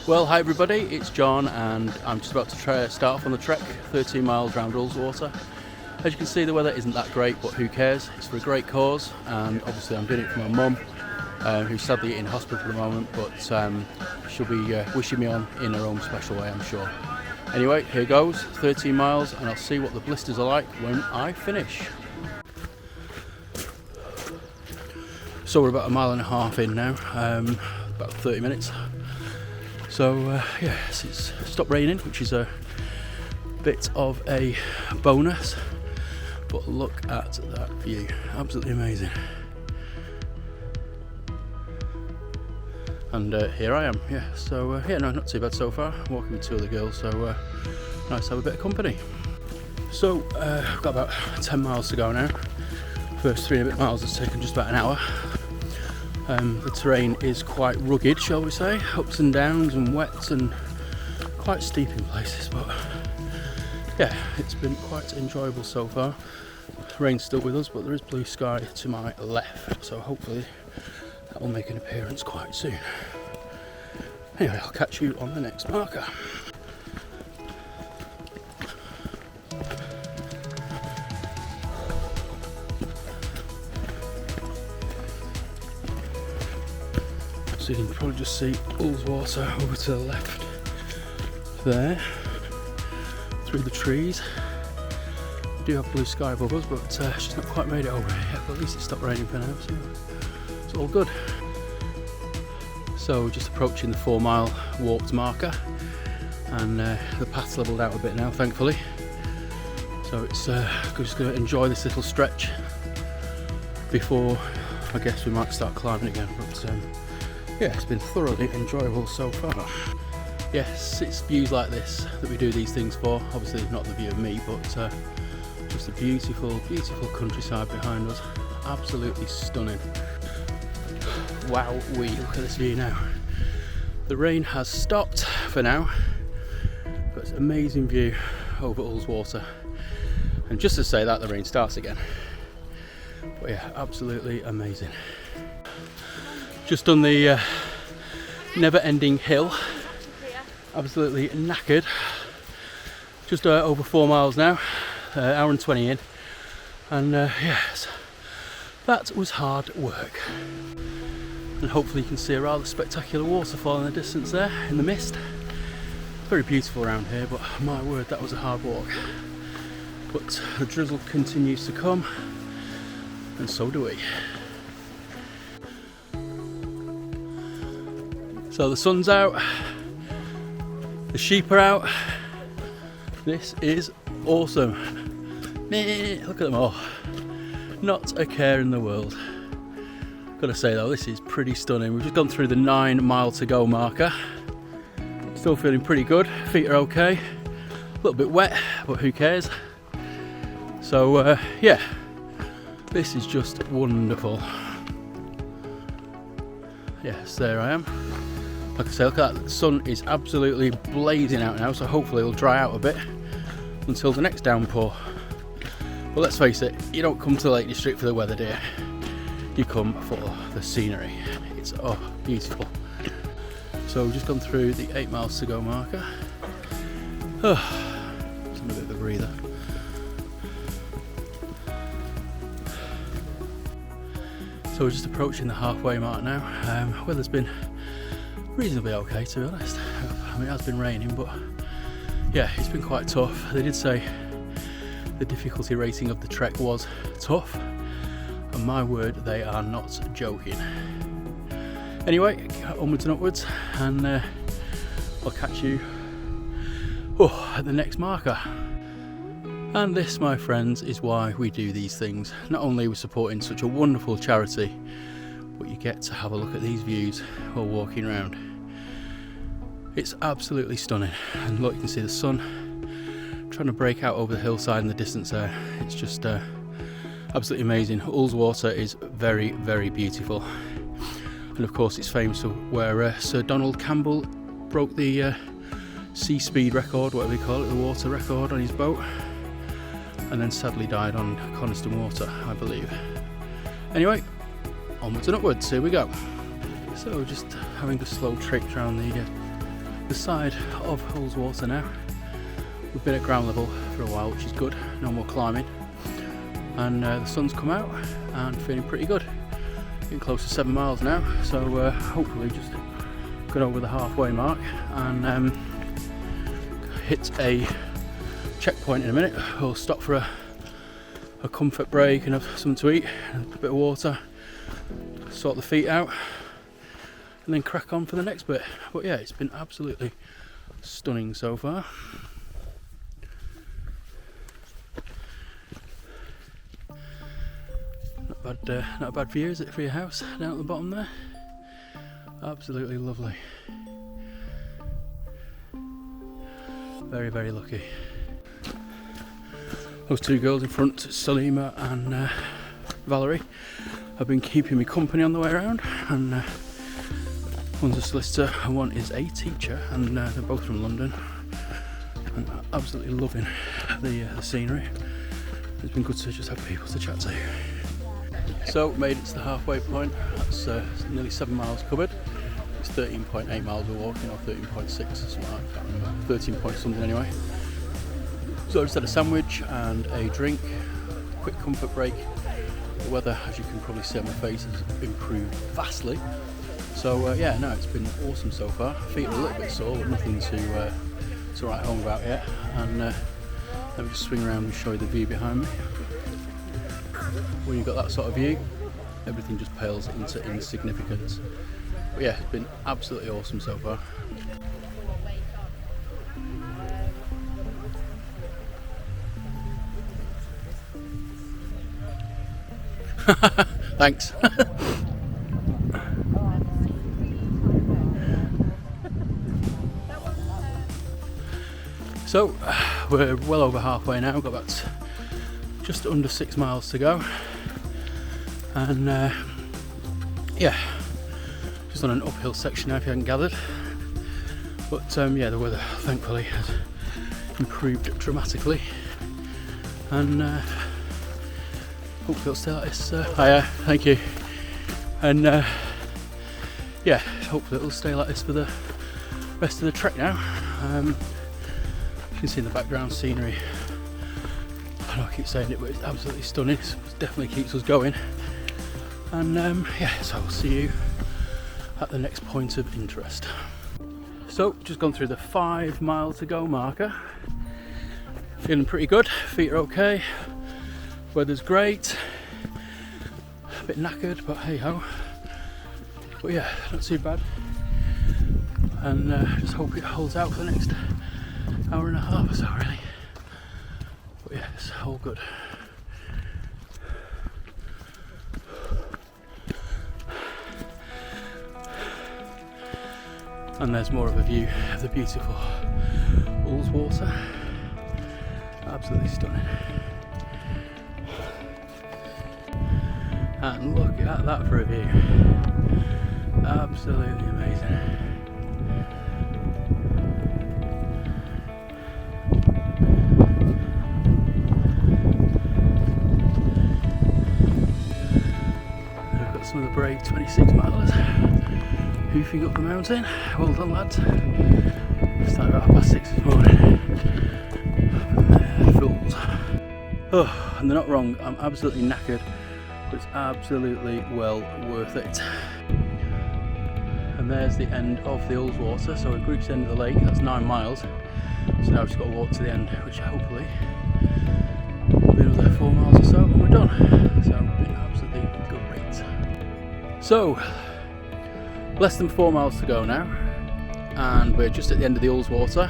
Well, hi everybody, it's John and I'm just about to start off on the trek, 13 miles around Ullswater. As you can see, the weather isn't that great, but who cares? It's for a great cause, and obviously I'm doing it for my mum, who's sadly in hospital at the moment, but she'll be wishing me on in her own special way, I'm sure. Anyway, here goes, 13 miles, and I'll see what the blisters are like when I finish. So we're about a mile and a half in now, about 30 minutes. So yes, it's stopped raining, which is a bit of a bonus, but look at that view, absolutely amazing. And here I am, yeah, so yeah, no, not too bad so far. I'm walking with two other girls, so nice to have a bit of company. So I've got about 10 miles to go now. First 3 and a bit miles has taken just about an hour. The terrain is quite rugged, shall we say, ups and downs and wets and quite steep in places, but yeah, it's been quite enjoyable so far. The rain's still with us, but there is blue sky to my left, so hopefully that will make an appearance quite soon. Anyway, I'll catch you on the next marker. So you can probably just see Ullswater over to the left there, through the trees. We do have blue sky above us, but she's not quite made it over yet, but at least it's stopped raining for now, so it's all good. So just approaching the 4 mile walked marker, and the path's levelled out a bit now, thankfully. So it's just going to enjoy this little stretch before I guess we might start climbing again, but yeah, it's been thoroughly enjoyable so far. Yes, it's views like this that we do these things for. Obviously not the view of me, but just a beautiful, beautiful countryside behind us. Absolutely stunning. Wow, look at this view now. The rain has stopped for now, but it's an amazing view over Ullswater. And just to say that, the rain starts again. But yeah, absolutely amazing. Just done the never-ending hill. Absolutely knackered. Just over 4 miles now, hour and 20 in, and yes, that was hard work. And hopefully you can see a rather spectacular waterfall in the distance there, in the mist. Very beautiful around here, but my word, that was a hard walk. But the drizzle continues to come, and so do we. So the sun's out, the sheep are out. This is awesome. Look at them all. Not a care in the world. Gotta say though, this is pretty stunning. We've just gone through the 9 mile to go marker. Still feeling pretty good. Feet are okay. A little bit wet, but who cares? So yeah, this is just wonderful. Yes, there I am. Like I say, look at that, the sun is absolutely blazing out now, so hopefully it'll dry out a bit until the next downpour. But let's face it, you don't come to the Lake District for the weather, dear. You come for the scenery. It's beautiful. So we've just gone through the 8 miles to go marker. Just a bit of a breather. So we're just approaching the halfway mark now. Weather's been reasonably okay, to be honest. I mean, it has been raining, but yeah, it's been quite tough. They did say the difficulty rating of the trek was tough, and my word, they are not joking. Anyway, onwards and upwards, and I'll catch you at the next marker. And this, my friends, is why we do these things. Not only are we supporting such a wonderful charity, but you get to have a look at these views while walking around. It's absolutely stunning, and look, you can see the sun trying to break out over the hillside in the distance there. It's just absolutely amazing. Ullswater is very, very beautiful, and of course it's famous for where Sir Donald Campbell broke the sea speed record, whatever you call it, the water record on his boat, and then sadly died on Coniston Water, I believe. Anyway, onwards and upwards, here we go. So just having a slow trek around the the side of Ullswater now. We've been at ground level for a while, which is good, no more climbing, and the sun's come out and feeling pretty good. Getting close to 7 miles now, so hopefully just got over the halfway mark and hit a checkpoint in a minute. We'll stop for a comfort break and have something to eat and a bit of water, sort the feet out, and then crack on for the next bit. But yeah, it's been absolutely stunning so far. Not a bad view, is it, for your house down at the bottom there? Absolutely lovely. Very, very lucky. Those two girls in front, Salima and Valerie, have been keeping me company on the way around, and one's a solicitor and one is a teacher, and they're both from London, and absolutely loving the scenery. It's been good to just have people to chat to. So, made it to the halfway point. That's nearly 7 miles covered. It's 13.8 miles we're walking, or 13.6, something like that, I can't remember. 13 point something anyway. So I just had a sandwich and a drink, quick comfort break. The weather, as you can probably see on my face, has improved vastly. So yeah, no, it's been awesome so far. Feet are a little bit sore, but nothing to write home about yet. And let me just swing around and show you the view behind me. When you've got that sort of view, everything just pales into insignificance. But yeah, it's been absolutely awesome so far. Thanks. So we're well over halfway now. We've got about just under 6 miles to go, and yeah, just on an uphill section now, if you haven't gathered. But yeah, the weather thankfully has improved dramatically, and hopefully it'll stay like this. Hiya, thank you. And yeah, hopefully it'll stay like this for the rest of the trek now. You can see in the background scenery. I know I keep saying it, but it's absolutely stunning. It definitely keeps us going. And yeah, so I'll see you at the next point of interest. So, just gone through the 5 mile to go marker. Feeling pretty good. Feet are okay. Weather's great. A bit knackered, but hey ho. But yeah, not too bad. And just hope it holds out for the next hour and a half or so, really. But yeah, it's all good. And there's more of a view of the beautiful Ullswater. Absolutely stunning. And look at that for a view. Absolutely amazing. I've got some of the brave 26 milers hoofing up the mountain. Well done, lads. Started at 6:30 this morning. Fools. Oh, and they're not wrong. I'm absolutely knackered, but it's absolutely well worth it. And there's the end of the Ullswater. So we've reached the end of the lake. That's 9 miles. So now I've just got to walk to the end, which hopefully will be another 4 miles or so, and we're done. So it's been absolutely great. So less than 4 miles to go now, and we're just at the end of the Ullswater,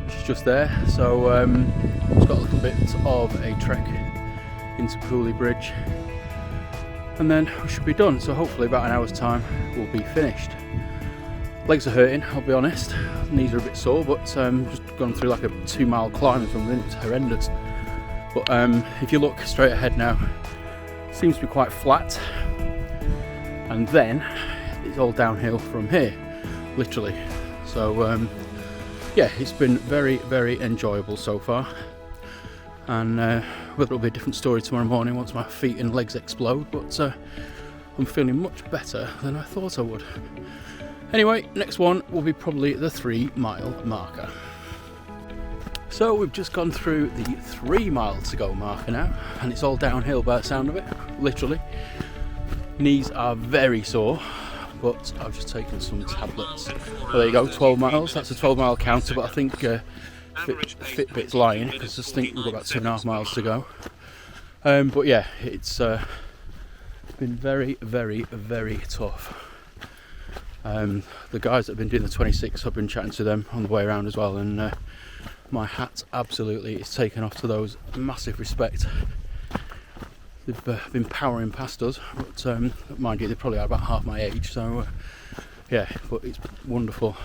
which is just there. So it's got a little bit of a trek into Pooley Bridge, and then we should be done. So hopefully about an hour's time we'll be finished. Legs are hurting, I'll be honest. Knees are a bit sore, but just gone through like a 2 mile climb or something. It's horrendous. But if you look straight ahead now, it seems to be quite flat, and then it's all downhill from here, literally. So yeah, it's been very, very enjoyable so far, and whether it'll be a different story tomorrow morning once my feet and legs explode, but I'm feeling much better than I thought I would. Anyway, next one will be probably the 3-mile marker. So we've just gone through the 3 mile to go marker now, and it's all downhill by the sound of it, literally. Knees are very sore, but I've just taken some tablets. Well, there you go, 12 miles. That's a 12-mile counter, but I think Fitbit's lying, because I just think we've got about 2.5 miles to go. But yeah, it's been very, very, very tough. The guys that have been doing the 26, I've been chatting to them on the way around as well, and my hat absolutely is taken off to those. Massive respect. They've been powering past us, but mind you, they're probably about half my age, so yeah, but it's wonderful.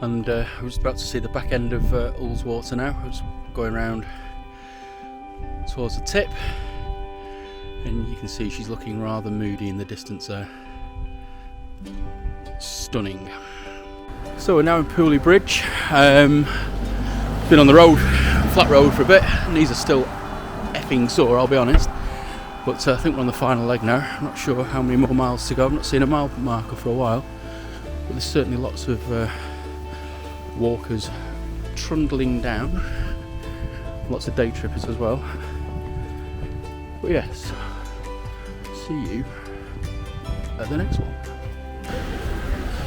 And we're just about to see the back end of Ullswater now. We're just going around towards the tip, and you can see she's looking rather moody in the distance there. Stunning. So we're now in Pooley Bridge. Been on the road, flat road for a bit. Knees are still effing sore, I'll be honest. But I think we're on the final leg now. I'm not sure how many more miles to go. I've not seen a mile marker for a while. But there's certainly lots of walkers trundling down. Lots of day trippers as well. But yes, see you at the next one.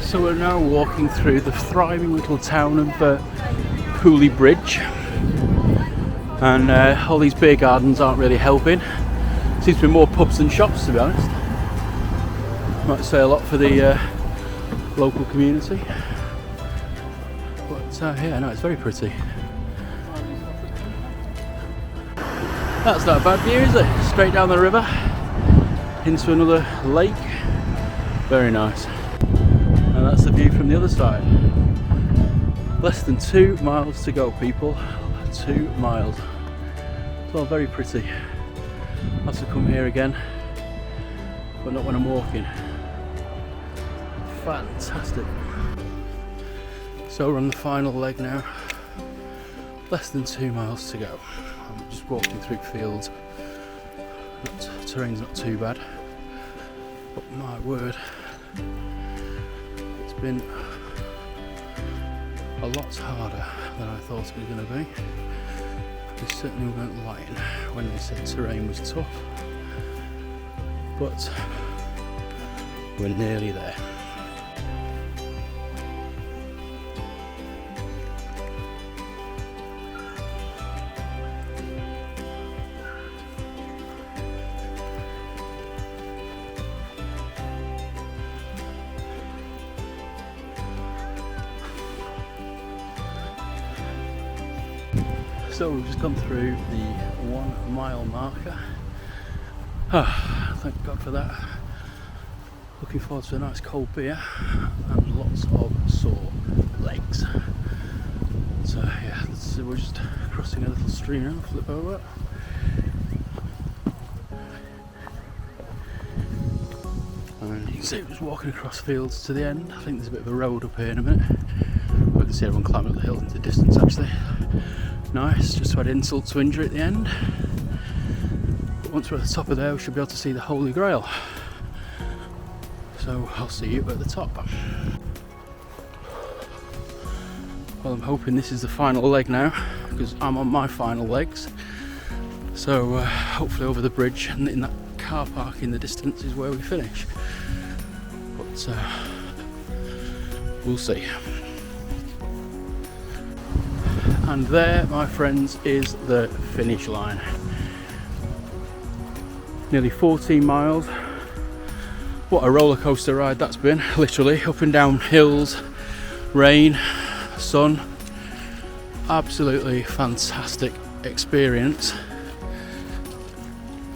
So we're now walking through the thriving little town of Pooley Bridge, and all these beer gardens aren't really helping. Seems to be more pubs than shops, to be honest. Might say a lot for the local community, but yeah, no, it's very pretty. That's not a bad view, is it? Straight down the river into another lake. Very nice. And that's the view from the other side. Less than 2 miles to go, people. 2 miles. It's all very pretty. I have to come here again, but not when I'm walking. Fantastic. So we're on the final leg now. Less than 2 miles to go. I'm just walking through fields. Terrain's not too bad, but my word, it's been a lot harder than I thought it was going to be. They certainly weren't lying when they said terrain was tough, but we're nearly there. So we've just gone through the 1 mile marker. Thank God for that. Looking forward to a nice cold beer and lots of sore legs. So yeah, we're just crossing a little stream now, flip over. And you can see we're just walking across fields to the end. I think there's a bit of a road up here in a minute. I can see everyone climbing up the hill into the distance actually. Nice, just had insult to injury at the end. But once we're at the top of there, we should be able to see the Holy Grail. So I'll see you at the top. Well, I'm hoping this is the final leg now, because I'm on my final legs. So hopefully over the bridge and in that car park in the distance is where we finish. But we'll see. And there, my friends, is the finish line. Nearly 14 miles. What a roller coaster ride that's been, literally. Up and down hills, rain, sun. Absolutely fantastic experience.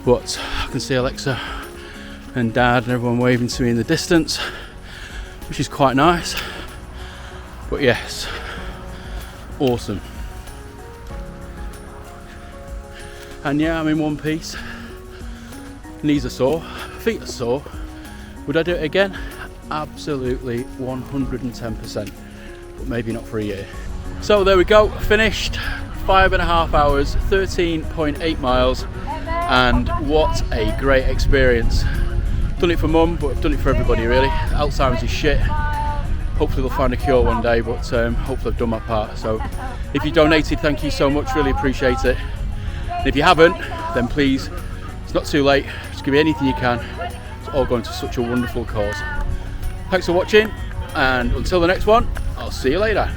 But I can see Alexa and Dad and everyone waving to me in the distance, which is quite nice. But yes, awesome. And yeah, I'm in one piece. Knees are sore, feet are sore. Would I do it again? Absolutely 110%, but maybe not for a year. So there we go, finished. 5.5 hours, 13.8 miles, and what a great experience. done it for mum, but I've done it for everybody really. Alzheimer's is shit. Hopefully they'll find a cure one day, but hopefully I've done my part. So if you donated, thank you so much, really appreciate it. And if you haven't, then please, it's not too late, just give me anything you can. It's all going to such a wonderful cause. Thanks for watching, and until the next one, I'll see you later.